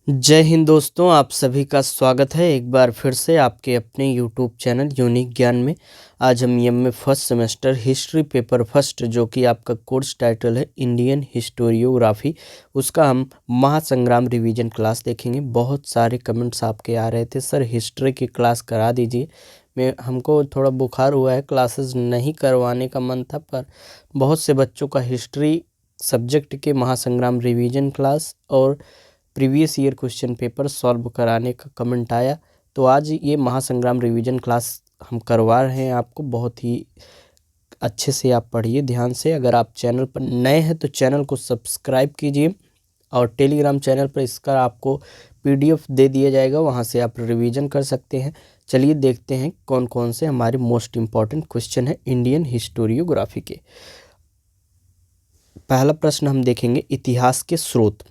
जय हिंद दोस्तों, आप सभी का स्वागत है एक बार फिर से आपके अपने यूट्यूब चैनल यूनिक ज्ञान में। आज हम MA first semester history paper first जो कि आपका कोर्स टाइटल है इंडियन हिस्टोरियोग्राफी, उसका हम महासंग्राम रिवीजन क्लास देखेंगे। बहुत सारे कमेंट्स आपके आ रहे थे, सर हिस्ट्री की क्लास करा दीजिए। हमको थोड़ा बुखार हुआ है, क्लासेस नहीं करवाने का मन था, पर बहुत से बच्चों का हिस्ट्री सब्जेक्ट के महासंग्राम रिवीजन क्लास और previous year question paper solve कराने का कमेंट आया, तो आज ये महासंग्राम रिवीजन क्लास हम करवा रहे हैं आपको। बहुत ही अच्छे से आप पढ़िए ध्यान से। अगर आप चैनल पर नए हैं तो चैनल को सब्सक्राइब कीजिए और टेलीग्राम चैनल पर इसका आपको पीडीएफ दे दिया जाएगा, वहाँ से आप रिवीजन कर सकते हैं। चलिए देखते हैं कौन कौन से हमारे मोस्ट इम्पॉर्टेंट क्वेश्चन है इंडियन हिस्टोरियोग्राफी के। पहला प्रश्न हम देखेंगे, इतिहास के स्रोत।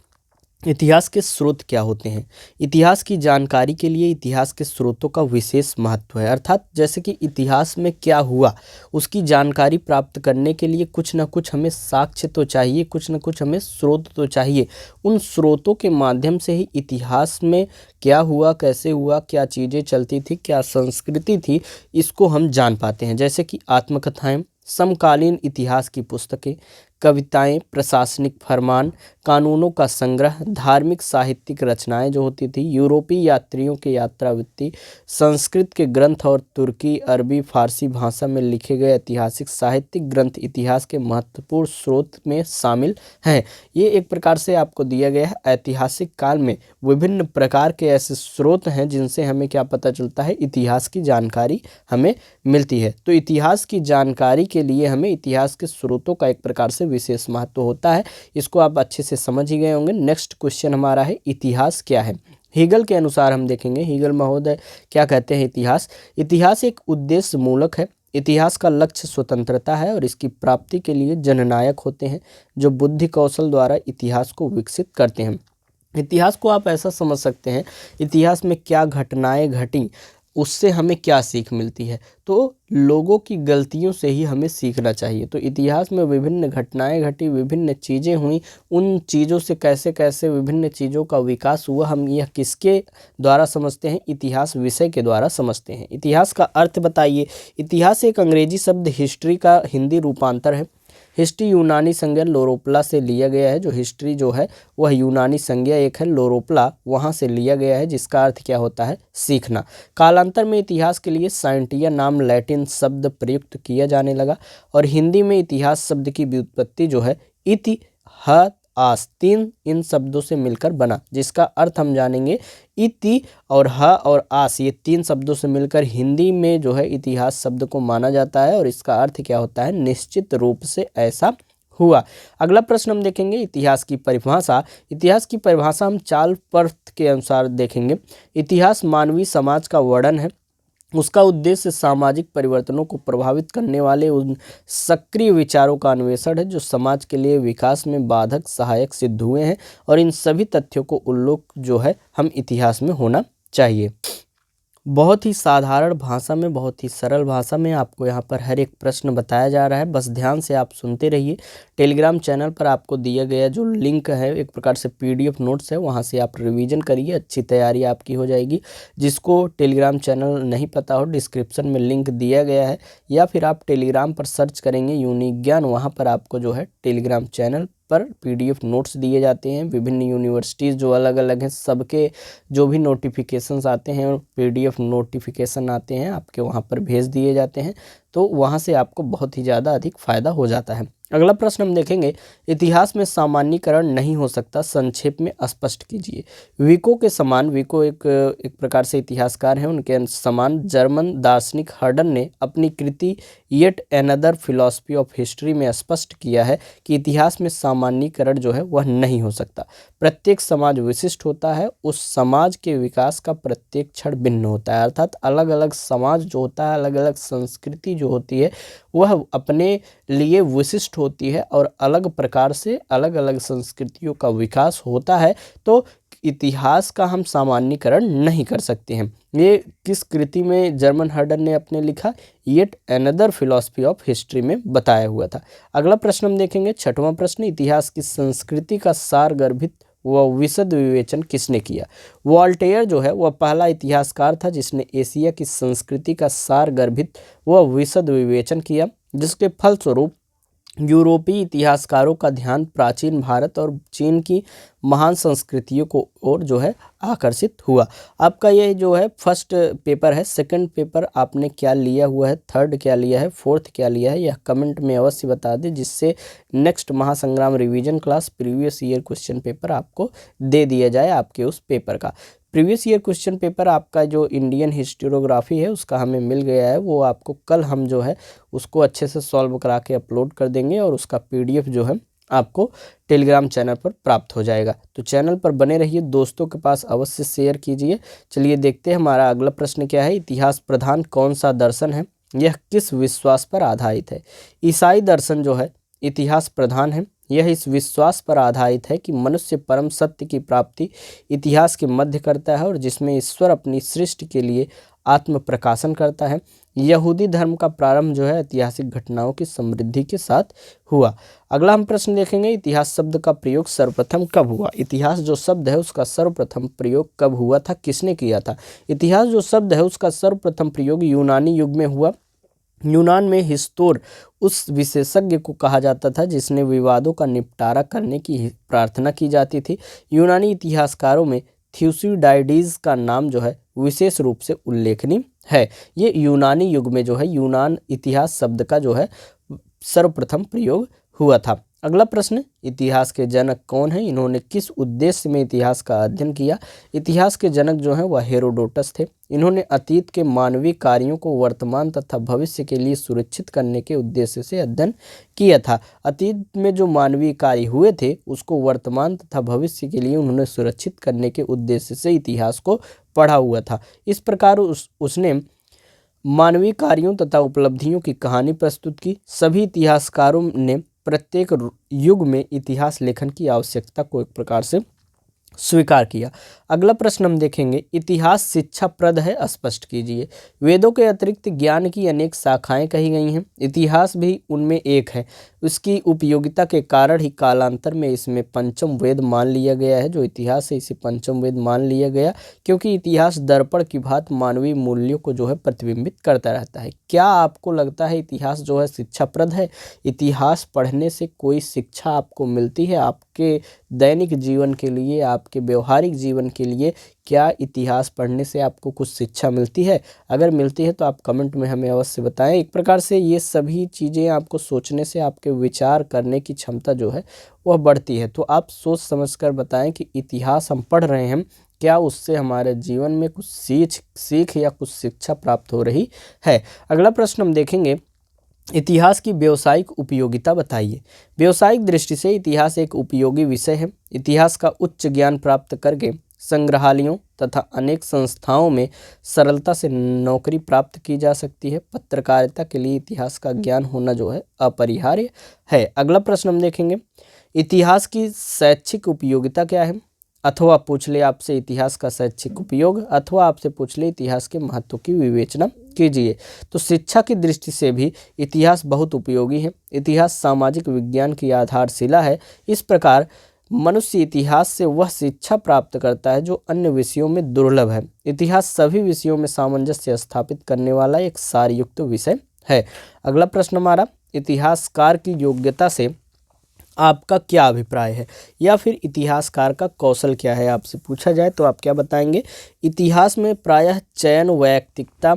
इतिहास के स्रोत क्या होते हैं? इतिहास की जानकारी के लिए इतिहास के स्रोतों का विशेष महत्व है। अर्थात जैसे कि इतिहास में क्या हुआ उसकी जानकारी प्राप्त करने के लिए कुछ ना कुछ हमें साक्ष्य तो चाहिए, कुछ ना कुछ हमें स्रोत तो चाहिए। उन स्रोतों के माध्यम से ही इतिहास में क्या हुआ, कैसे हुआ, क्या चीज़ें चलती थी, क्या संस्कृति थी, इसको हम जान पाते हैं। जैसे कि आत्मकथाएं, समकालीन इतिहास की पुस्तकें, कविताएं, प्रशासनिक फरमान, कानूनों का संग्रह, धार्मिक साहित्यिक रचनाएं जो होती थी, यूरोपीय यात्रियों के यात्रावृत्ति, संस्कृत के ग्रंथ और तुर्की, अरबी, फारसी भाषा में लिखे गए ऐतिहासिक साहित्यिक ग्रंथ इतिहास के महत्वपूर्ण स्रोत में शामिल हैं। ये एक प्रकार से आपको दिया गया है। ऐतिहासिक काल में विभिन्न प्रकार के ऐसे स्रोत हैं जिनसे हमें क्या पता चलता है, इतिहास की जानकारी हमें मिलती है। तो इतिहास की जानकारी के लिए हमें इतिहास के स्रोतों का एक प्रकार से विशेष महत्व होता है। इसको आप अच्छे से समझ ही गए होंगे। नेक्स्ट क्वेश्चन हमारा है, इतिहास क्या है? हीगल के अनुसार हम देखेंगे, हीगल महोदय क्या कहते हैं इतिहास। इतिहास एक उद्देश्य मूलक है। इतिहास का लक्ष्य स्वतंत्रता है और इसकी प्राप्ति के लिए जननायक होते हैं जो बुद्धि कौशल द्वारा इतिहास को विकसित करते हैं। इतिहास को आप ऐसा समझ सकते हैं, इतिहास में क्या घटनाएं घटी उससे हमें क्या सीख मिलती है। तो लोगों की गलतियों से ही हमें सीखना चाहिए। तो इतिहास में विभिन्न घटनाएं घटी, विभिन्न चीज़ें हुई, उन चीज़ों से कैसे कैसे विभिन्न चीज़ों का विकास हुआ, हम यह किसके द्वारा समझते हैं? इतिहास विषय के द्वारा समझते हैं। इतिहास का अर्थ बताइए। इतिहास एक अंग्रेजी शब्द हिस्ट्री का हिंदी रूपांतर है। हिस्ट्री यूनानी संज्ञा लोरोप्ला से लिया गया है। जो हिस्ट्री जो है वह यूनानी संज्ञा एक है, लोरोप्ला, वहाँ से लिया गया है, जिसका अर्थ क्या होता है? सीखना। कालांतर में इतिहास के लिए साइंटिया नाम लैटिन शब्द प्रयुक्त किया जाने लगा और हिंदी में इतिहास शब्द की व्युत्पत्ति जो है इतिहास तीन इन शब्दों से मिलकर बना, जिसका अर्थ हम जानेंगे। इति और ह और आस, ये तीन शब्दों से मिलकर हिंदी में जो है इतिहास शब्द को माना जाता है और इसका अर्थ क्या होता है? निश्चित रूप से ऐसा हुआ। अगला प्रश्न हम देखेंगे, इतिहास की परिभाषा। इतिहास की परिभाषा हम चार्ल्स के अनुसार देखेंगे। इतिहास मानवीय समाज का वर्णन है। उसका उद्देश्य सामाजिक परिवर्तनों को प्रभावित करने वाले उन सक्रिय विचारों का अन्वेषण है जो समाज के लिए विकास में बाधक सहायक सिद्ध हुए हैं, और इन सभी तथ्यों को उल्लेख जो है हम इतिहास में होना चाहिए। बहुत ही साधारण भाषा में, बहुत ही सरल भाषा में आपको यहाँ पर हर एक प्रश्न बताया जा रहा है। बस ध्यान से आप सुनते रहिए। टेलीग्राम चैनल पर आपको दिया गया जो लिंक है, एक प्रकार से पीडीएफ नोट्स है, वहाँ से आप रिवीजन करिए, अच्छी तैयारी आपकी हो जाएगी। जिसको टेलीग्राम चैनल नहीं पता हो, डिस्क्रिप्शन में लिंक दिया गया है, या फिर आप टेलीग्राम पर सर्च करेंगे यूनिक ज्ञान, वहाँ पर आपको जो है टेलीग्राम चैनल पर पीडीएफ नोट्स दिए जाते हैं। विभिन्न यूनिवर्सिटीज़ जो अलग अलग हैं, सबके जो भी नोटिफिकेशंस आते हैं और पीडीएफ नोटिफिकेशन आते हैं आपके वहाँ पर भेज दिए जाते हैं, तो वहाँ से आपको बहुत ही ज़्यादा अधिक फ़ायदा हो जाता है। अगला प्रश्न हम देखेंगे, इतिहास में सामान्यीकरण नहीं हो सकता, संक्षेप में स्पष्ट कीजिए। विको के समान, विको एक प्रकार से इतिहासकार हैं, उनके समान जर्मन दार्शनिक हर्डन ने अपनी कृति yet another philosophy of history में स्पष्ट किया है कि इतिहास में सामान्यीकरण जो है वह नहीं हो सकता। प्रत्येक समाज विशिष्ट होता है, उस समाज के विकास का प्रत्येक क्षण भिन्न होता है। अर्थात अलग अलग समाज जो होता है, अलग अलग संस्कृति जो होती है, वह अपने लिए विशिष्ट होती है और अलग प्रकार से अलग अलग संस्कृतियों का विकास होता है। तो इतिहास का हम सामान्यीकरण नहीं कर सकते हैं। ये किस कृति में जर्मन हर्डन ने अपने लिखा? Yet another philosophy of history में बताया हुआ था। अगला प्रश्न हम देखेंगे, छठवां प्रश्न, इतिहास की संस्कृति का सार गर्भित वह विशद विवेचन किसने किया? वॉल्टेयर जो है वह पहला इतिहासकार था जिसने एशिया की संस्कृति का सारगर्भित व विशद विवेचन किया, जिसके फलस्वरूप यूरोपीय इतिहासकारों का ध्यान प्राचीन भारत और चीन की महान संस्कृतियों को ओर जो है आकर्षित हुआ। आपका ये जो है फर्स्ट पेपर है। सेकंड पेपर आपने क्या लिया हुआ है, थर्ड क्या लिया है, फोर्थ क्या लिया है, यह कमेंट में अवश्य बता दें, जिससे नेक्स्ट महासंग्राम revision class previous year question paper आपको दे दिया जाए आपके उस पेपर का। प्रीवियस ईयर क्वेश्चन पेपर आपका जो इंडियन हिस्टोग्राफी है उसका हमें मिल गया है, वो आपको कल हम जो है उसको अच्छे से सॉल्व करा के अपलोड कर देंगे और उसका पीडीएफ जो है आपको टेलीग्राम चैनल पर प्राप्त हो जाएगा। तो चैनल पर बने रहिए, दोस्तों के पास अवश्य शेयर कीजिए। चलिए देखते हैं हमारा अगला प्रश्न क्या है। इतिहास प्रधान कौन सा दर्शन है? यह किस विश्वास पर आधारित है? ईसाई दर्शन जो है इतिहास प्रधान है। यह इस विश्वास पर आधारित है कि मनुष्य परम सत्य की प्राप्ति इतिहास के मध्य करता है और जिसमें ईश्वर अपनी सृष्टि के लिए आत्म प्रकाशन करता है। यहूदी धर्म का प्रारंभ जो है ऐतिहासिक घटनाओं की समृद्धि के साथ हुआ। अगला हम प्रश्न देखेंगे, इतिहास शब्द का प्रयोग सर्वप्रथम कब हुआ? इतिहास जो शब्द है उसका सर्वप्रथम प्रयोग कब हुआ था, किसने किया था? इतिहास जो शब्द है उसका सर्वप्रथम प्रयोग यूनानी युग में हुआ। यूनान में हिस्टोर उस विशेषज्ञ को कहा जाता था जिसने विवादों का निपटारा करने की प्रार्थना की जाती थी। यूनानी इतिहासकारों में थ्यूसिडाइडीज का नाम जो है विशेष रूप से उल्लेखनीय है। ये यूनानी युग में जो है यूनान इतिहास शब्द का जो है सर्वप्रथम प्रयोग हुआ था। अगला प्रश्न, इतिहास के जनक कौन है? इन्होंने किस उद्देश्य में इतिहास का अध्ययन किया? इतिहास के जनक जो हैं वह हेरोडोटस थे। इन्होंने अतीत के मानवीय कार्यों को वर्तमान तथा भविष्य के लिए सुरक्षित करने के उद्देश्य से अध्ययन किया था। अतीत में जो मानवीय कार्य हुए थे उसको वर्तमान तथा भविष्य के लिए उन्होंने सुरक्षित करने के उद्देश्य से इतिहास को पढ़ा हुआ था। इस प्रकार उसने मानवीय कार्यों तथा उपलब्धियों की कहानी प्रस्तुत की। सभी इतिहासकारों ने प्रत्येक युग में इतिहास लेखन की आवश्यकता को एक प्रकार से स्वीकार किया। अगला प्रश्न हम देखेंगे, इतिहास शिक्षाप्रद है? स्पष्ट कीजिए। वेदों के अतिरिक्त ज्ञान की अनेक शाखाएं कही गई हैं, इतिहास भी उनमें एक है। उसकी उपयोगिता के कारण ही कालांतर में इसमें पंचम वेद मान लिया गया है। जो इतिहास है इसे पंचम वेद मान लिया गया, क्योंकि इतिहास दर्पण की भांति मानवीय मूल्यों को जो है प्रतिबिंबित करता रहता है। क्या आपको लगता है इतिहास जो है शिक्षाप्रद है? इतिहास पढ़ने से कोई शिक्षा आपको मिलती है? आपके दैनिक जीवन के लिए, आपके व्यवहारिक जीवन के लिए क्या इतिहास पढ़ने से आपको कुछ शिक्षा मिलती है? अगर मिलती है तो आप कमेंट में हमें अवश्य बताएं। एक प्रकार से ये सभी चीज़ें आपको सोचने से आपके विचार करने की क्षमता जो है वह बढ़ती है। तो आप सोच समझकर बताएं कि इतिहास हम पढ़ रहे हैं, क्या उससे हमारे जीवन में कुछ सीख या कुछ शिक्षा प्राप्त हो रही है। अगला प्रश्न हम देखेंगे, इतिहास की व्यावसायिक उपयोगिता बताइए। व्यावसायिक दृष्टि से इतिहास एक उपयोगी विषय है। इतिहास का उच्च ज्ञान प्राप्त करके संग्रहालयों तथा अनेक संस्थाओं में सरलता से नौकरी प्राप्त की जा सकती है। पत्रकारिता के लिए इतिहास का ज्ञान होना जो है अपरिहार्य है। अगला प्रश्न हम देखेंगे, इतिहास की शैक्षिक उपयोगिता क्या है? अथवा पूछ ले आपसे इतिहास का शैक्षिक उपयोग, अथवा आपसे पूछ ले इतिहास के महत्व की विवेचना कीजिए। तो शिक्षा की दृष्टि से भी इतिहास बहुत उपयोगी है। इतिहास सामाजिक विज्ञान की आधारशिला है। इस प्रकार मनुष्य इतिहास से वह शिक्षा प्राप्त करता है जो अन्य विषयों में दुर्लभ है। इतिहास सभी विषयों में सामंजस्य स्थापित करने वाला एक सारयुक्त विषय है। अगला प्रश्न हमारा, इतिहासकार की योग्यता से आपका क्या अभिप्राय है, या फिर इतिहासकार का कौशल क्या है आपसे पूछा जाए तो आप क्या बताएंगे? इतिहास में प्रायः चयन, वैयक्तिकता,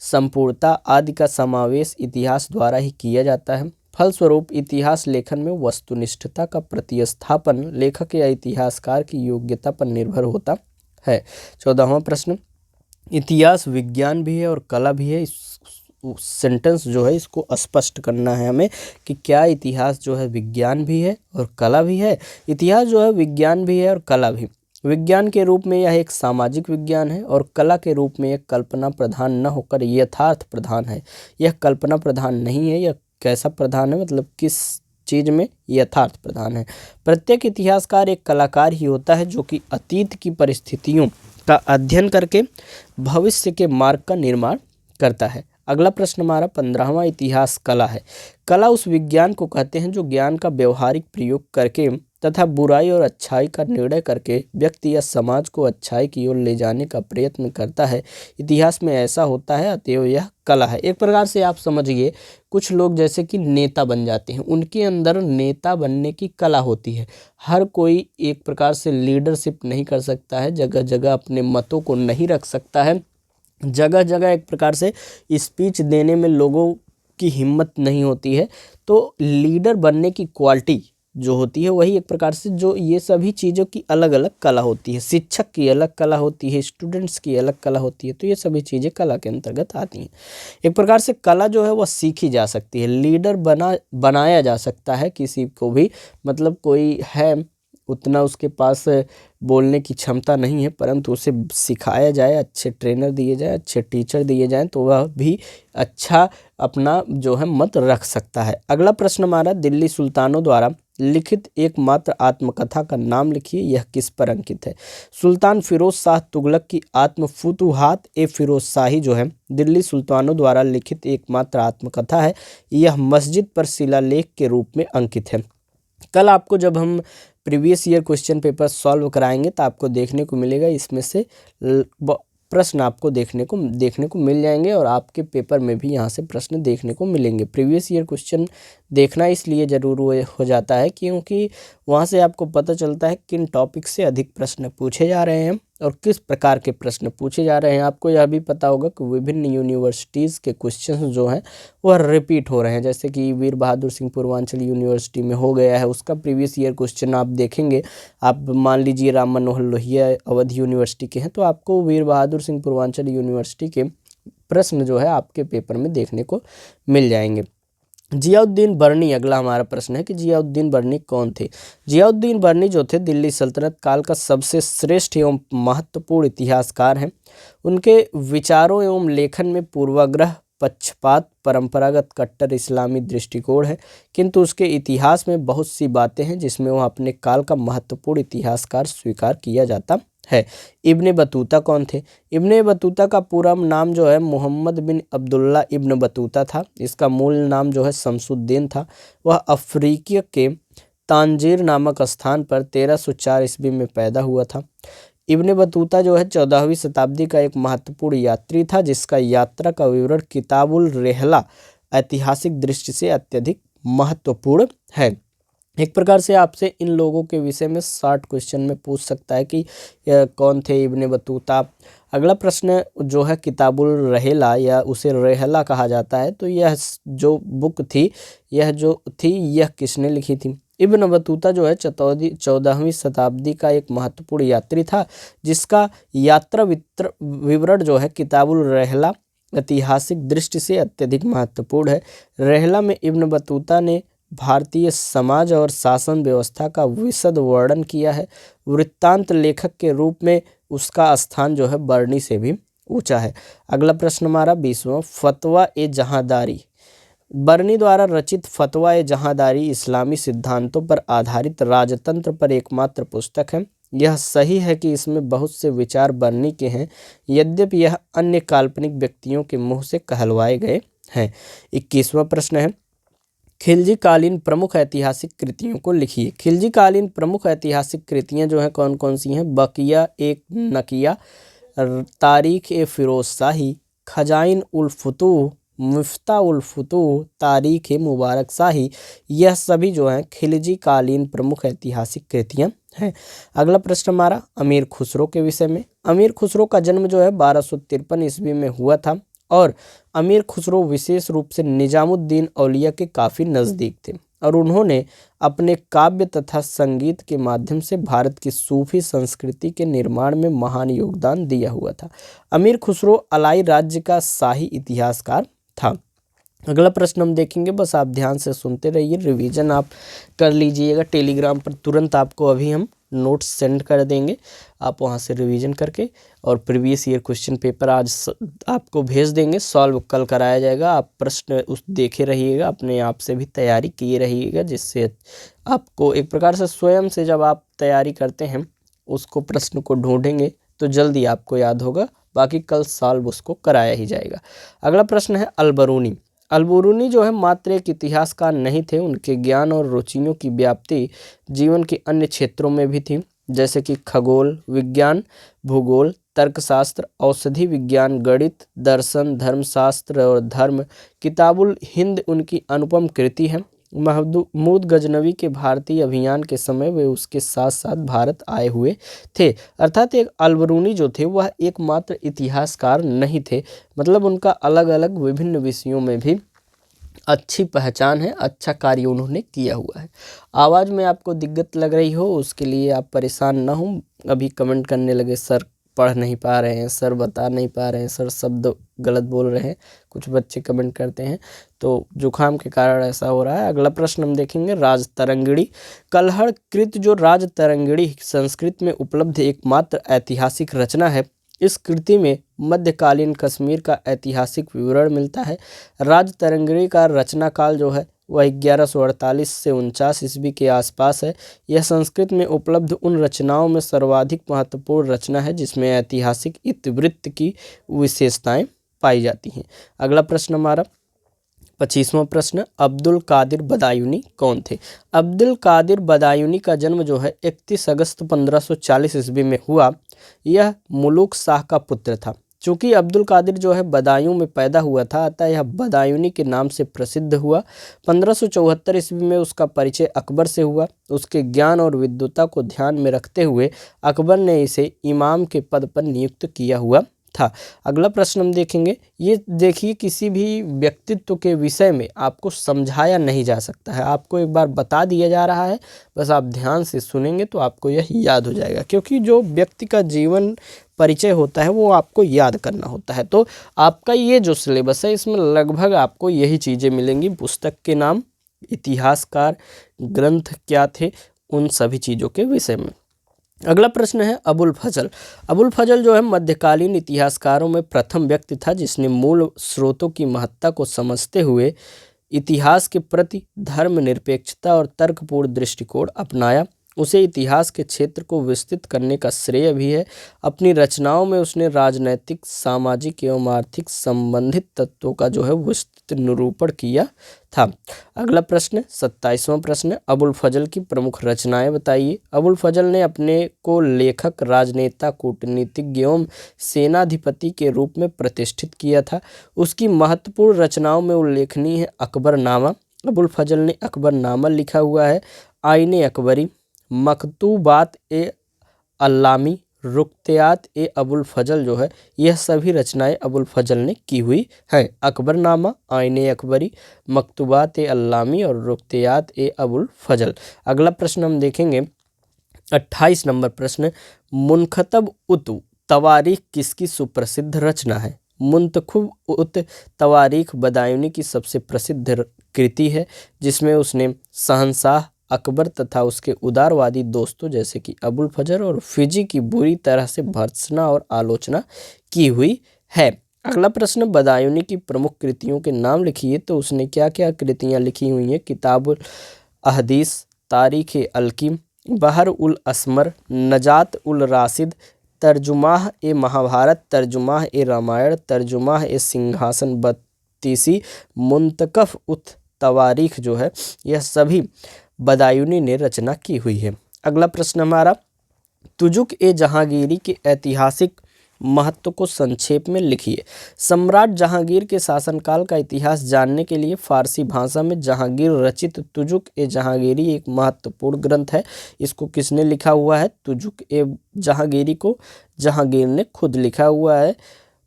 संपूर्णता आदि का समावेश इतिहास द्वारा ही किया जाता है। फलस्वरूप इतिहास लेखन में वस्तुनिष्ठता का प्रतिस्थापन लेखक या इतिहासकार की योग्यता पर निर्भर होता है। 14वां प्रश्न, इतिहास विज्ञान भी है और कला भी है। सेंटेंस जो है इसको स्पष्ट करना है हमें कि क्या इतिहास जो है विज्ञान भी है और कला भी है। इतिहास जो है विज्ञान भी है और कला भी। विज्ञान के रूप में यह एक सामाजिक विज्ञान है और कला के रूप में यह कल्पना प्रधान न होकर यथार्थ प्रधान है। यह कल्पना प्रधान नहीं है। यह कैसा प्रधान है, मतलब किस चीज़ में? यथार्थ प्रधान है। प्रत्येक इतिहासकार एक कलाकार ही होता है जो कि अतीत की परिस्थितियों का अध्ययन करके भविष्य के मार्ग का निर्माण करता है। अगला प्रश्न हमारा 15वां, इतिहास कला है। कला उस विज्ञान को कहते हैं जो ज्ञान का व्यवहारिक प्रयोग करके तथा बुराई और अच्छाई का निर्णय करके व्यक्ति या समाज को अच्छाई की ओर ले जाने का प्रयत्न करता है। इतिहास में ऐसा होता है, अतएव यह कला है। एक प्रकार से आप समझिए, कुछ लोग जैसे कि नेता बन जाते हैं, उनके अंदर नेता बनने की कला होती है। हर कोई एक प्रकार से लीडरशिप नहीं कर सकता है, जगह जगह अपने मतों को नहीं रख सकता है, जगह जगह एक प्रकार से स्पीच देने में लोगों की हिम्मत नहीं होती है। तो लीडर बनने की क्वालिटी जो होती है वही एक प्रकार से, जो ये सभी चीज़ों की अलग अलग कला होती है। शिक्षक की अलग कला होती है, स्टूडेंट्स की अलग कला होती है, तो ये सभी चीज़ें कला के अंतर्गत आती हैं। एक प्रकार से कला जो है वह सीखी जा सकती है। लीडर बनाया जा सकता है किसी को भी, मतलब कोई है उतना उसके पास बोलने की क्षमता नहीं है, परंतु उसे सिखाया जाए, अच्छे ट्रेनर दिए जाए, अच्छे टीचर दिए जाएं, तो वह भी अच्छा अपना जो है मत रख सकता है। अगला प्रश्न हमारा, दिल्ली सुल्तानों द्वारा लिखित एकमात्र आत्मकथा का नाम लिखिए, यह किस पर अंकित है। सुल्तान फिरोज शाह तुगलक की आत्म फुतुहात ए फिरोज शाही जो है दिल्ली सुल्तानों द्वारा लिखित एकमात्र आत्मकथा है। यह मस्जिद पर शिलालेख के रूप में अंकित है। कल आपको जब हम previous year question paper solve कराएंगे तो आपको देखने को मिलेगा, इसमें से प्रश्न आपको देखने को मिल जाएंगे और आपके पेपर में भी यहाँ से प्रश्न देखने को मिलेंगे। प्रीवियस ईयर क्वेश्चन देखना इसलिए ज़रूर हो जाता है क्योंकि वहाँ से आपको पता चलता है किन टॉपिक से अधिक प्रश्न पूछे जा रहे हैं और किस प्रकार के प्रश्न पूछे जा रहे हैं। आपको यह भी पता होगा कि विभिन्न यूनिवर्सिटीज़ के क्वेश्चन जो हैं वह रिपीट हो रहे हैं, जैसे कि वीर बहादुर सिंह पूर्वांचल यूनिवर्सिटी में हो गया है, उसका प्रीवियस ईयर क्वेश्चन आप देखेंगे। आप मान लीजिए राम मनोहर लोहिया अवध यूनिवर्सिटी के हैं, तो आपको वीर बहादुर सिंह पूर्वांचल यूनिवर्सिटी के प्रश्न जो है आपके पेपर में देखने को मिल जाएंगे। जियाउद्दीन बर्नी, अगला हमारा प्रश्न है कि जियाउद्दीन बर्नी कौन थे। जियाउद्दीन बर्नी जो थे दिल्ली सल्तनत काल का सबसे श्रेष्ठ एवं महत्वपूर्ण इतिहासकार हैं। उनके विचारों एवं लेखन में पूर्वाग्रह, पक्षपात, परंपरागत कट्टर इस्लामी दृष्टिकोण है, किंतु उसके इतिहास में बहुत सी बातें हैं जिसमें वह अपने काल का महत्वपूर्ण इतिहासकार स्वीकार किया जाता है। इब्ने बतूता कौन थे। इब्ने बतूता का पूरा नाम जो है मोहम्मद बिन अब्दुल्ला इब्न बतूता था। इसका मूल नाम जो है शमसुद्दीन था। वह अफ्रीका के तांजीर नामक स्थान पर 1304 ईस्वी में पैदा हुआ था। इब्ने बतूता जो है 14वीं शताब्दी का एक महत्वपूर्ण यात्री था, जिसका यात्रा का विवरण किताबुल रेहला ऐतिहासिक दृष्टि से अत्यधिक महत्वपूर्ण है। एक प्रकार से आपसे इन लोगों के विषय में 60 क्वेश्चन में पूछ सकता है कि कौन थे इब्ने बतूता। अगला प्रश्न जो है किताबुल रेहला या उसे रेहला कहा जाता है, तो यह जो बुक थी यह किसने लिखी थी। इब्न बतूता जो है 14वीं शताब्दी का एक महत्वपूर्ण यात्री था, जिसका यात्रा विवरण जो है किताबुल रेहला ऐतिहासिक दृष्टि से अत्यधिक महत्वपूर्ण है। रेहला में इब्न बतूता ने भारतीय समाज और शासन व्यवस्था का विशद वर्णन किया है। वृत्तांत लेखक के रूप में उसका स्थान जो है बर्नी से भी ऊंचा है। अगला प्रश्न हमारा 20वां, फतवा ए जहांदारी। बर्नी द्वारा रचित फतवा ए जहांदारी इस्लामी सिद्धांतों पर आधारित राजतंत्र पर एकमात्र पुस्तक है। यह सही है कि इसमें बहुत से विचार बर्नी के हैं, यद्यपि यह अन्य काल्पनिक व्यक्तियों के मुँह से कहलवाए गए हैं। 21वां प्रश्न है, खिलजी कालीन प्रमुख ऐतिहासिक कृतियों को लिखिए। खिलजी कालीन प्रमुख ऐतिहासिक कृतियां जो हैं कौन कौन सी हैं। बकिया एक नकिया, तारीख ए फिरोज शाही, खजाइन उल फुतूह, मिफ्ता उल फुतूह, तारीख ए मुबारक शाही, यह सभी जो हैं खिलजी कालीन प्रमुख ऐतिहासिक कृतियां हैं। अगला प्रश्न हमारा अमीर खुसरो के विषय में। अमीर खुसरो का जन्म जो है 1253 ईस्वी में हुआ था और अमीर खुसरो विशेष रूप से निजामुद्दीन औलिया के काफ़ी नज़दीक थे और उन्होंने अपने काव्य तथा संगीत के माध्यम से भारत की सूफी संस्कृति के निर्माण में महान योगदान दिया हुआ था। अमीर खुसरो अलाई राज्य का शाही इतिहासकार था। अगला प्रश्न हम देखेंगे, बस आप ध्यान से सुनते रहिए, रिवीजन आप कर लीजिएगा। टेलीग्राम पर तुरंत आपको अभी हम नोट्स सेंड कर देंगे, आप वहां से रिवीजन करके और प्रीवियस ईयर क्वेश्चन पेपर आज आपको भेज देंगे, सॉल्व कल कराया जाएगा। आप प्रश्न उस देखे रहिएगा, अपने आप से भी तैयारी किए रहिएगा, जिससे आपको एक प्रकार से स्वयं से जब आप तैयारी करते हैं उसको प्रश्न को ढूंढेंगे तो जल्दी आपको याद होगा, बाकी कल सॉल्व उसको कराया ही जाएगा। अगला प्रश्न है अलबरूनी। अलबरूनी जो है मात्र एक इतिहासकार नहीं थे, उनके ज्ञान और रुचियों की व्याप्ति जीवन के अन्य क्षेत्रों में भी थी, जैसे कि खगोल विज्ञान, भूगोल, तर्कशास्त्र, औषधि विज्ञान, गणित, दर्शन, धर्मशास्त्र और धर्म। किताबुल हिंद उनकी अनुपम कृति है। महमूद गजनवी के भारतीय अभियान के समय वे उसके साथ साथ भारत आए हुए थे। अर्थात एक अलबरूनी जो थे वह एकमात्र इतिहासकार नहीं थे, मतलब उनका अलग अलग विभिन्न विषयों में भी अच्छी पहचान है, अच्छा कार्य उन्होंने किया हुआ है। आवाज़ में आपको दिक्कत लग रही हो उसके लिए आप परेशान ना हो। अभी कमेंट करने लगे सर पढ़ नहीं पा रहे हैं, सर बता नहीं पा रहे हैं, सर शब्द गलत बोल रहे हैं, कुछ बच्चे कमेंट करते हैं, तो जुकाम के कारण ऐसा हो रहा है। अगला प्रश्न हम देखेंगे राजतरंगिणी। कल्हड़ कृत जो राजतरंगिणी संस्कृत में उपलब्ध एकमात्र ऐतिहासिक रचना है। इस कृति में मध्यकालीन कश्मीर का ऐतिहासिक विवरण मिलता है। राजतरंगिणी का रचना काल जो है वह 1148 से 49 ईस्वी के आसपास है। यह संस्कृत में उपलब्ध उन रचनाओं में सर्वाधिक महत्वपूर्ण रचना है जिसमें ऐतिहासिक इतिवृत्त की विशेषताएं पाई जाती हैं। अगला प्रश्न हमारा 25वां प्रश्न, अब्दुल कादिर बदायूनी कौन थे? अब्दुल कादिर बदायूनी का जन्म जो है 31 अगस्त 1540 ईस्वी में हुआ। यह मुलुक शाह का पुत्र था। चूँकि अब्दुल कादिर जो है बदायूं में पैदा हुआ था, अतः यह बदायूनी के नाम से प्रसिद्ध हुआ। 1574 ईस्वी में उसका परिचय अकबर से हुआ। उसके ज्ञान और विद्वता को ध्यान में रखते हुए अकबर ने इसे इमाम के पद पर नियुक्त किया हुआ था। अगला प्रश्न हम देखेंगे। ये देखिए किसी भी व्यक्तित्व के विषय में आपको समझाया नहीं जा सकता है, आपको एक बार बता दिया जा रहा है, बस आप ध्यान से सुनेंगे तो आपको यह याद हो जाएगा, क्योंकि जो व्यक्ति का जीवन परिचय होता है वो आपको याद करना होता है। तो आपका ये जो सिलेबस है इसमें लगभग आपको यही चीज़ें मिलेंगी, पुस्तक के नाम, इतिहासकार, ग्रंथ क्या थे, उन सभी चीज़ों के विषय में। अगला प्रश्न है अबुल फजल। अबुल फजल जो है मध्यकालीन इतिहासकारों में प्रथम व्यक्ति था जिसने मूल स्रोतों की महत्ता को समझते हुए इतिहास के प्रति धर्मनिरपेक्षता और तर्कपूर्ण दृष्टिकोण अपनाया। उसे इतिहास के क्षेत्र को विस्तृत करने का श्रेय भी है। अपनी रचनाओं में उसने राजनैतिक, सामाजिक एवं आर्थिक संबंधित तत्वों का जो है विस्तृत निरूपण किया था। अगला प्रश्न 27वां प्रश्न, अबुल फजल की प्रमुख रचनाएं बताइए। अबुल फजल ने अपने को लेखक, राजनेता, कूटनीतिज्ञ एवं सेनाधिपति के रूप में प्रतिष्ठित किया था। उसकी महत्वपूर्ण रचनाओं में उल्लेखनीय है अकबरनामा। अबुल फजल ने अकबरनामा लिखा हुआ है। आईने अकबरी, मकतूबात ए अल्लामी, रुकयात ए अबुल फजल जो है यह सभी रचनाएं अबुल फजल ने की हुई हैं। अकबरनामा, आईने अकबरी, मकतूबात ए अल्लामी और रुकयात ए अबुल फजल। अगला प्रश्न हम देखेंगे 28 नंबर प्रश्न, मुनखतब उत तवारीख किसकी सुप्रसिद्ध रचना है? मुंतखब उत तवारीख बदायूनी की सबसे प्रसिद्ध कृति है जिसमें उसने शहंशाह अकबर तथा उसके उदारवादी दोस्तों जैसे कि अबुल फजल और फिजी की बुरी तरह से भर्त्सना और आलोचना की हुई है। अगला प्रश्न, बदायूनी की प्रमुख कृतियों के नाम लिखिए। तो उसने क्या क्या कृतियां लिखी हुई हैं? किताबुल अहदीस, तारीख अलकीम, बहर उल असमर, नजात उल राशिद, तर्जुमाह ए महाभारत, तर्जुमाह ए रामायण, तर्जुमाह ए सिंहासन बत्तीसी, मुंतकफ उत तवारीख जो है यह सभी बदायूनी ने रचना की हुई है। अगला प्रश्न हमारा, तुजुक ए जहांगीरी के ऐतिहासिक महत्व को संक्षेप में लिखिए। सम्राट जहांगीर के शासनकाल का इतिहास जानने के लिए फारसी भाषा में जहांगीर रचित तुजुक ए जहांगीरी एक महत्वपूर्ण ग्रंथ है। इसको किसने लिखा हुआ है? तुजुक ए जहांगीरी को जहांगीर ने खुद लिखा हुआ है।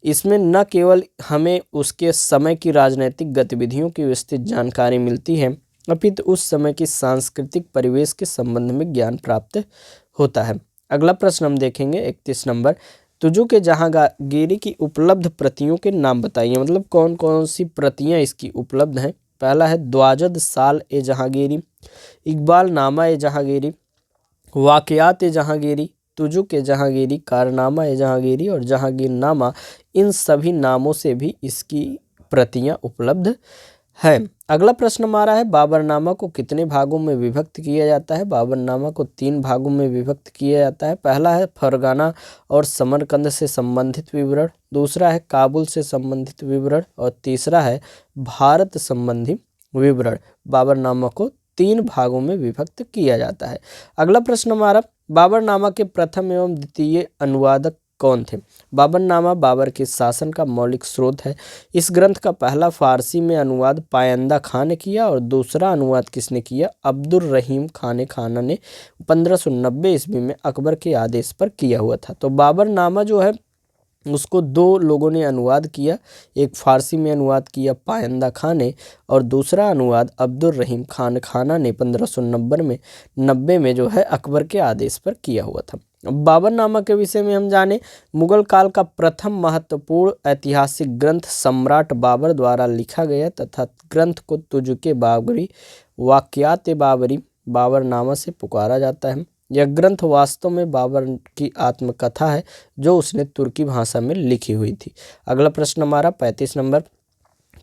इसमें न केवल हमें उसके समय की राजनीतिक गतिविधियों की विस्तृत जानकारी मिलती है अपितु उस समय की सांस्कृतिक परिवेश के संबंध में ज्ञान प्राप्त होता है। अगला प्रश्न हम देखेंगे 31 नंबर, तुजुक ए जहांगीरी की उपलब्ध प्रतियों के नाम बताइए, मतलब कौन कौन सी प्रतियां इसकी उपलब्ध हैं। पहला है द्वाजद साल ए जहांगीरी, इकबाल नामा ए जहांगीरी, वाकयात ए जहांगीरी, तुजुक ए जहांगीरी, कारनामा ए जहांगीरी और जहांगीरनामा। इन सभी नामों से भी इसकी प्रतियां उपलब्ध है। अगला प्रश्न हमारा है, बाबरनामा को कितने भागों में विभक्त किया जाता है? बाबरनामा को 3 भागों में विभक्त किया जाता है। पहला है फरगाना और समरकंद से संबंधित विवरण, दूसरा है काबुल से संबंधित विवरण और तीसरा है भारत संबंधी विवरण। बाबरनामा को 3 भागों में विभक्त किया जाता है। अगला प्रश्न हमारा, बाबरनामा के प्रथम एवं द्वितीय अनुवादक कौन थे? बाबरनामा बाबर के शासन का मौलिक स्रोत है। इस ग्रंथ का पहला फारसी में अनुवाद पायंदा खां ने किया और दूसरा अनुवाद किसने किया? अब्दुर रहीम खान खाना ने 1590 ईस्वी में अकबर के आदेश पर किया हुआ था। तो बाबरनामा जो है उसको 2 लोगों ने अनुवाद किया, एक फारसी में अनुवाद किया पायंदा खां ने और दूसरा अनुवाद अब्दुर रहीम खान खाना ने 1590 में जो है अकबर के आदेश पर किया हुआ था। बाबरनामा के विषय में हम जाने, मुगल काल का प्रथम महत्वपूर्ण ऐतिहासिक ग्रंथ सम्राट बाबर द्वारा लिखा गया तथा ग्रंथ को तुजुके बाबरी वाक़ियात बाबरी बाबरनामा से पुकारा जाता है। यह ग्रंथ वास्तव में बाबर की आत्मकथा है जो उसने तुर्की भाषा में लिखी हुई थी। अगला प्रश्न हमारा 35 नंबर,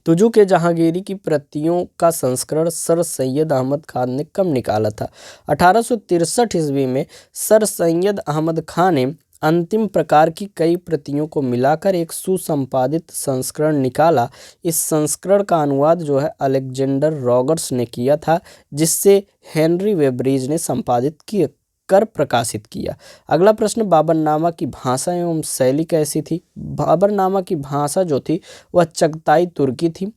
तुजुक-ए जहांगीरी की प्रतियों का संस्करण सर सैयद अहमद खान ने कब निकाला था? 1863 ईस्वी में सर सैयद अहमद खान ने अंतिम प्रकार की कई प्रतियों को मिलाकर एक सुसंपादित संस्करण निकाला। इस संस्करण का अनुवाद जो है अलेक्जेंडर रॉगर्स ने किया था, जिससे हेनरी वेब्रिज ने संपादित किया कर प्रकाशित किया। अगला प्रश्न, बाबरनामा की भाषा एवं शैली कैसी थी? बाबरनामा की भाषा जो थी वह चगताई तुर्की थी।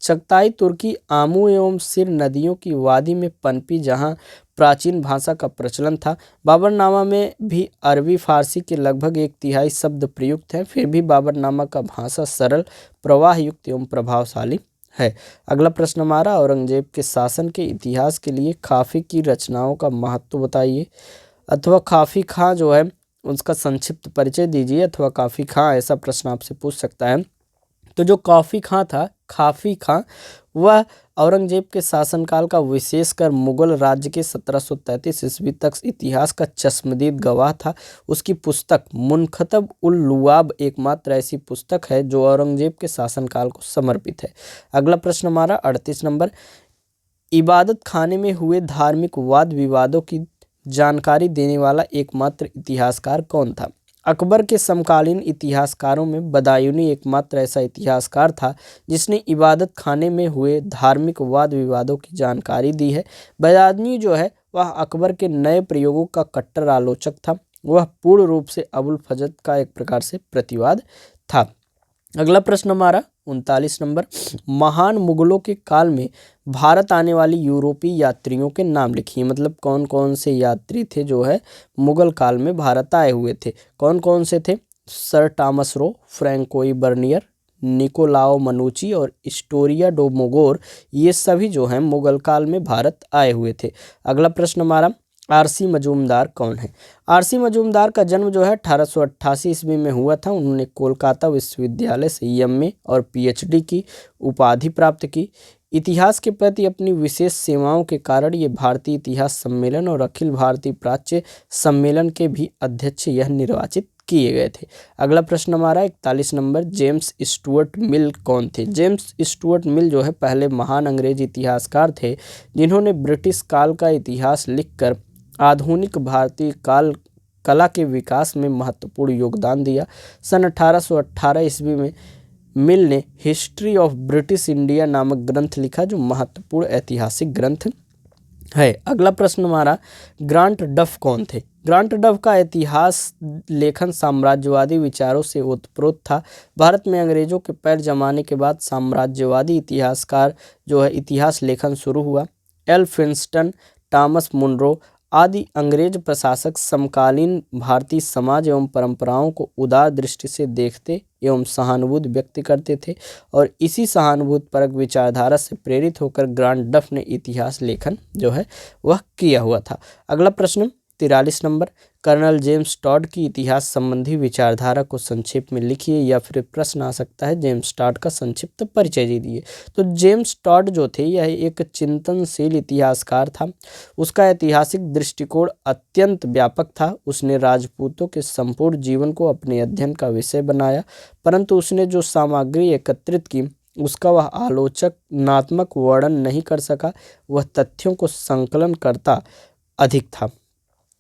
चगताई तुर्की आमू एवं सिर नदियों की वादी में पनपी जहाँ प्राचीन भाषा का प्रचलन था। बाबरनामा में भी अरबी फारसी के लगभग 1/3 शब्द प्रयुक्त हैं, फिर भी बाबरनामा का भाषा सरल, प्रवाह युक्त एवं प्रभावशाली है। अगला प्रश्न हमारा, औरंगजेब के शासन के इतिहास के लिए काफ़ी की रचनाओं का महत्व बताइए, अथवा काफ़ी खां जो है उसका संक्षिप्त परिचय दीजिए, अथवा काफ़ी खां, ऐसा प्रश्न आपसे पूछ सकता है। तो जो काफ़ी खां था, काफ़ी खां वह औरंगजेब के शासनकाल का विशेषकर मुगल राज्य के 1733 ईस्वी तक इतिहास का चश्मदीद गवाह था। उसकी पुस्तक मुनखतब उल लुआब एकमात्र ऐसी पुस्तक है जो औरंगजेब के शासनकाल को समर्पित है। अगला प्रश्न हमारा 38 नंबर, इबादत खाने में हुए धार्मिक वाद विवादों की जानकारी देने वाला एकमात्र इतिहासकार कौन था? अकबर के समकालीन इतिहासकारों में बदायूनी एकमात्र ऐसा इतिहासकार था जिसने इबादत खाने में हुए धार्मिक वाद विवादों की जानकारी दी है। बदायूनी जो है वह अकबर के नए प्रयोगों का कट्टर आलोचक था। वह पूर्ण रूप से अबुल फजल का एक प्रकार से प्रतिवाद था। अगला प्रश्न हमारा 39 नंबर, महान मुगलों के काल में भारत आने वाली यूरोपीय यात्रियों के नाम लिखिए। मतलब कौन कौन से यात्री थे जो है मुगल काल में भारत आए हुए थे? कौन कौन से थे? सर टॉमस रो, फ्रैंकोई बर्नियर, निकोलाओ मनुची और स्टोरिया डो मोगोर, ये सभी जो हैं मुगल काल में भारत आए हुए थे। अगला प्रश्न हमारा, आरसी मजूमदार कौन है? आरसी मजूमदार का जन्म जो है 1888 ईस्वी में हुआ था। उन्होंने कोलकाता विश्वविद्यालय से एमए और पीएचडी की उपाधि प्राप्त की। इतिहास के प्रति अपनी विशेष सेवाओं के कारण ये भारतीय इतिहास सम्मेलन और अखिल भारतीय प्राच्य सम्मेलन के भी अध्यक्ष यह निर्वाचित किए गए थे। अगला प्रश्न हमारा 41 नंबर, जेम्स स्टुअर्ट मिल कौन थे? जेम्स स्टुअर्ट मिल जो है पहले महान अंग्रेज इतिहासकार थे जिन्होंने ब्रिटिश काल का इतिहास लिखकर आधुनिक भारतीय कला के विकास में महत्वपूर्ण योगदान दिया। सन 1818 ईस्वी में मिल ने हिस्ट्री ऑफ ब्रिटिश इंडिया नामक ग्रंथ लिखा जो महत्वपूर्ण ऐतिहासिक ग्रंथ है। अगला प्रश्न हमारा, ग्रांट डफ कौन थे? ग्रांट डफ का इतिहास लेखन साम्राज्यवादी विचारों से ओतप्रोत था। भारत में अंग्रेजों के पैर जमाने के बाद साम्राज्यवादी इतिहासकार जो है इतिहास लेखन शुरू हुआ। एल फिंस्टन, टॉमस मुनरो आदि अंग्रेज प्रशासक समकालीन भारतीय समाज एवं परंपराओं को उदार दृष्टि से देखते एवं सहानुभूति व्यक्त करते थे और इसी सहानुभूतिपरक विचारधारा से प्रेरित होकर ग्रांट डफ ने इतिहास लेखन जो है वह किया हुआ था। अगला प्रश्न 43 नंबर, कर्नल जेम्स टॉड की इतिहास संबंधी विचारधारा को संक्षेप में लिखिए, या फिर प्रश्न आ सकता है जेम्स टॉड का संक्षिप्त परिचय दीजिए। तो जेम्स टॉड जो थे यह एक चिंतनशील इतिहासकार था। उसका ऐतिहासिक दृष्टिकोण अत्यंत व्यापक था। उसने राजपूतों के संपूर्ण जीवन को अपने अध्ययन का विषय बनाया, परंतु उसने जो सामग्री एकत्रित की उसका वह आलोचनात्मक वर्णन नहीं कर सका, वह तथ्यों को संकलन करता अधिक था।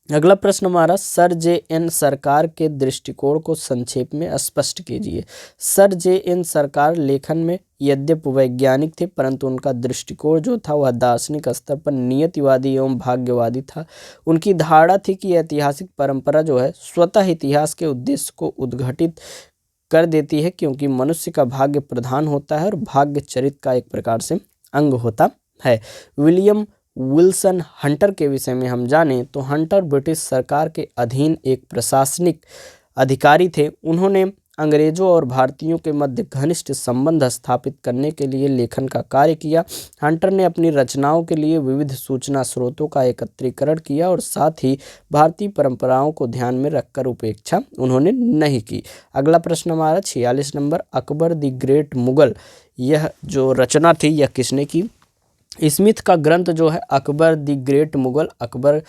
अगला प्रश्न हमारा, सर जे एन सरकार के दृष्टिकोण को संक्षेप में स्पष्ट कीजिए। सर जे एन सरकार लेखन में यद्यपि वैज्ञानिक थे, परंतु उनका दृष्टिकोण जो था वह दार्शनिक स्तर पर नियतिवादी एवं भाग्यवादी था। उनकी धारणा थी कि ऐतिहासिक परंपरा जो है स्वतः इतिहास के उद्देश्य को उद्घाटित कर देती है, क्योंकि मनुष्य का भाग्य प्रधान होता है और भाग्य चरित्र का एक प्रकार से अंग होता है। विलियम विल्सन हंटर के विषय में हम जानें तो हंटर ब्रिटिश सरकार के अधीन एक प्रशासनिक अधिकारी थे। उन्होंने अंग्रेजों और भारतीयों के मध्य घनिष्ठ संबंध स्थापित करने के लिए लेखन का कार्य किया। हंटर ने अपनी रचनाओं के लिए विविध सूचना स्रोतों का एकत्रीकरण किया और साथ ही भारतीय परंपराओं को ध्यान में रखकर उपेक्षा उन्होंने नहीं की। अगला प्रश्न हमारा 46 number, Akbar the great Mughal, यह जो रचना थी यह किसने की? स्मिथ का ग्रंथ जो है अकबर द ग्रेट मुगल अकबर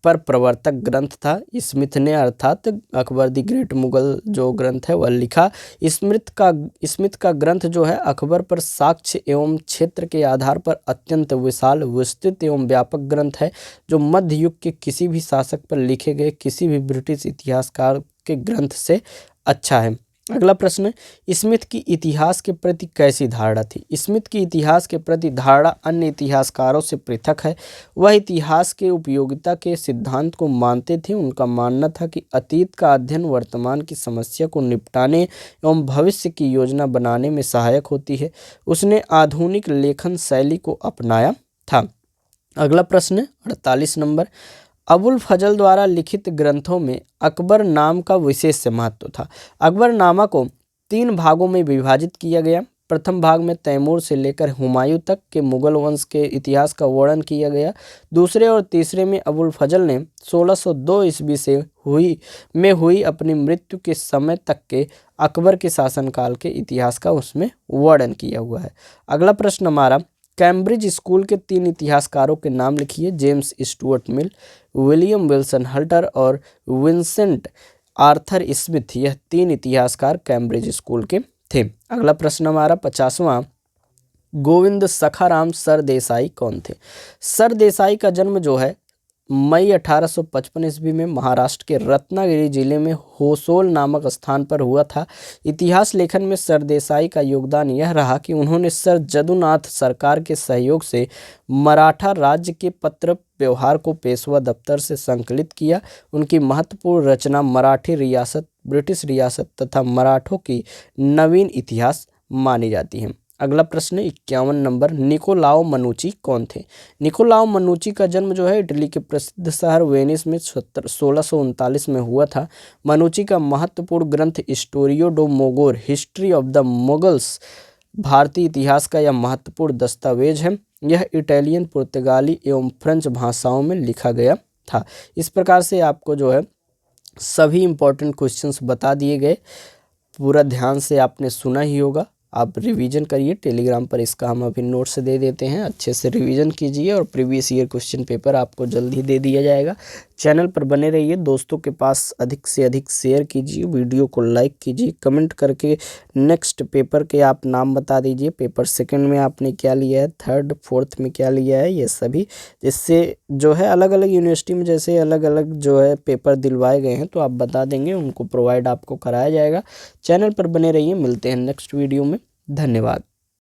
पर प्रवर्तक ग्रंथ था। स्मिथ ने अर्थात अकबर द ग्रेट मुगल जो ग्रंथ है वह लिखा। स्मिथ का ग्रंथ जो है अकबर पर साक्ष्य एवं क्षेत्र के आधार पर अत्यंत विशाल, विस्तृत एवं व्यापक ग्रंथ है, जो मध्य युग के किसी भी शासक पर लिखे गए किसी भी ब्रिटिश इतिहासकार के ग्रंथ से अच्छा है। अगला प्रश्न, स्मिथ की इतिहास के प्रति कैसी धारणा थी? स्मिथ की इतिहास के प्रति धारणा अन्य इतिहासकारों से पृथक है। वह इतिहास के उपयोगिता के सिद्धांत को मानते थे। उनका मानना था कि अतीत का अध्ययन वर्तमान की समस्या को निपटाने एवं भविष्य की योजना बनाने में सहायक होती है। उसने आधुनिक लेखन शैली को अपनाया था। अगला प्रश्न 48 नंबर, अबुल फजल द्वारा लिखित ग्रंथों में अकबर नाम का विशेष महत्व था। अकबरनामा को 3 भागों में विभाजित किया गया। प्रथम भाग में तैमूर से लेकर हुमायूं तक के मुगल वंश के इतिहास का वर्णन किया गया। दूसरे और तीसरे में अबुल फजल ने 1602 ईस्वी से हुई अपनी मृत्यु के समय तक के अकबर के शासनकाल के इतिहास का उसमें वर्णन किया हुआ है। अगला प्रश्न हमारा, कैम्ब्रिज स्कूल के 3 इतिहासकारों के नाम लिखिए। James Stuart Mill, William Wilson Hunter और विंसेंट आर्थर स्मिथ, यह 3 इतिहासकार कैम्ब्रिज स्कूल के थे। अगला प्रश्न हमारा 50वां, गोविंद सखाराम सरदेसाई कौन थे? सरदेसाई का जन्म जो है मई 1855 ईस्वी में महाराष्ट्र के रत्नागिरी जिले में होसोल नामक स्थान पर हुआ था। इतिहास लेखन में सरदेसाई का योगदान यह रहा कि उन्होंने सर जदुनाथ सरकार के सहयोग से मराठा राज्य के पत्र व्यवहार को पेशवा दफ्तर से संकलित किया। उनकी महत्वपूर्ण रचना मराठी रियासत, ब्रिटिश रियासत तथा मराठों की नवीन इतिहास मानी जाती है। अगला प्रश्न 51 नंबर, निकोलाओ मनुची कौन थे? निकोलाओ मनुची का जन्म जो है इटली के प्रसिद्ध शहर वेनिस में 1639 में हुआ था। मनुची का महत्वपूर्ण ग्रंथ Storia do Mogor, history of the Mughals, भारतीय इतिहास का यह महत्वपूर्ण दस्तावेज है। यह इटालियन, पुर्तगाली एवं फ्रेंच भाषाओं में लिखा गया था। इस प्रकार से आपको जो है सभी इंपॉर्टेंट क्वेश्चंस बता दिए गए। पूरा ध्यान से आपने सुना ही होगा। आप रिवीजन करिए। टेलीग्राम पर इसका हम अभी नोट्स दे देते हैं, अच्छे से रिवीजन कीजिए और प्रीवियस ईयर क्वेश्चन पेपर आपको जल्द ही दे दिया जाएगा। चैनल पर बने रहिए, दोस्तों के पास अधिक से अधिक शेयर कीजिए, वीडियो को लाइक कीजिए, कमेंट करके नेक्स्ट पेपर के आप नाम बता दीजिए। पेपर सेकंड में आपने क्या लिया है, थर्ड फोर्थ में क्या लिया है, ये सभी, जिससे जो है अलग अलग यूनिवर्सिटी में जैसे अलग अलग जो है पेपर दिलवाए गए हैं तो आप बता देंगे, उनको प्रोवाइड आपको कराया जाएगा। चैनल पर बने रहिए, मिलते हैं नेक्स्ट वीडियो में। धन्यवाद।